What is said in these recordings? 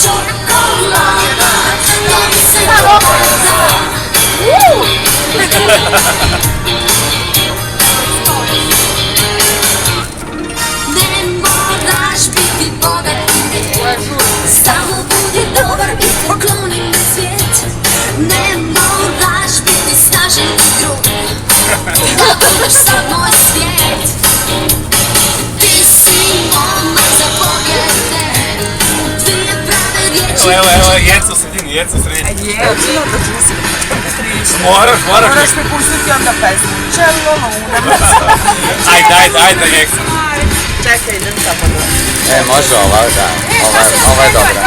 Čokolada, to mi se dopada. Ne moraš biti bogat i samo budi dobar i pokloni mi svijet. Ne moraš biti snažan i grub da budeš sad moj svijet. Ti si momak za pobjede, dvije prave riječi. Evo, Jeco u sredini, Jeco u sredini. Jevčino da ću se Moraš. Moraš mi pustiti onda pesmu. Čelo luna. Ajde, Jeco. Čekaj, idem samo da. Može ova, da. Ova je dobra.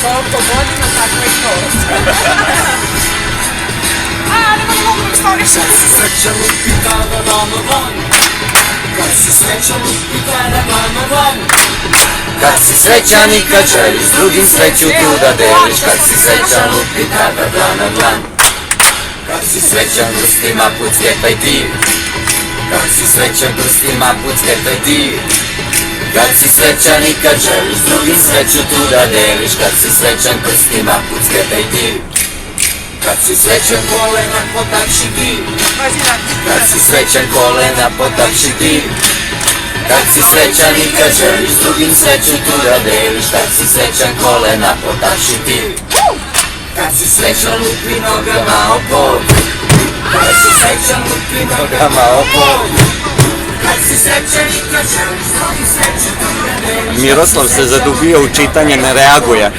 Koliko godina, tako i to. Ne mogu mi storiš. Kad si srećan lupi tada dano van. Kad si srećan lupi tada dano van. Kad si srećan i kad želiš drugim sreću tu da deliš. Kad si srećan lupi tada dlan na dlan. Kad si srećan prstima pucketaj ti. Kad si srećan prstima pucketaj ti. Kad si srećan i kad želiš drugim sreću tu da deliš. Kad si srećan prstima pucketaj ti. Kad si srećan kolena potapši ti. Kad si srećan kolena potapši ti. Kad si srećan i kad želiš drugim sreću tu da deliš. Kad si srećan kolena potapši ti. Kad si srećan lupi nogama o pod. Kad si srećan lupi nogama o pod. Kad si srećan i kad želiš drugim sreću tu da deliš. Miroslav se zadubio u čitanje, ne reaguje.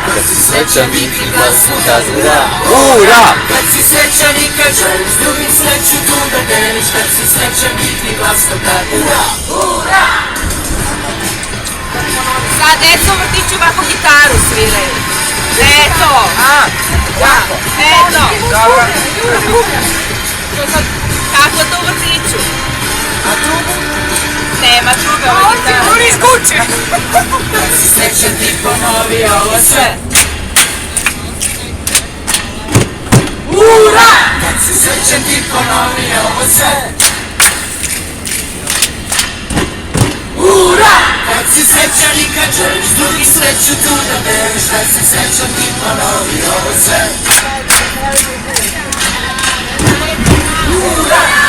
Kad si srećan viki glasno kad ura. Ura! Kad si srećan i kad želiš drugim sreću tu da deliš. Kad si srećan viki glasno kad ura. Ura! Sad deca u vrtiću ovako gitaru sviraju. Eto! Kako? Eto! Kako to u vrtiću? A trubu? Nema trube, ovo je gitara. On iz kuće! Kad si srećan ti ponovi ovo sve. Ura! Kad si srećan ti ponovi ovo sve. Ura! Kad si srećan i kad želiš drugi sreću tu da deliš. Kad si srećan ti ponovi ovo sve. Ura!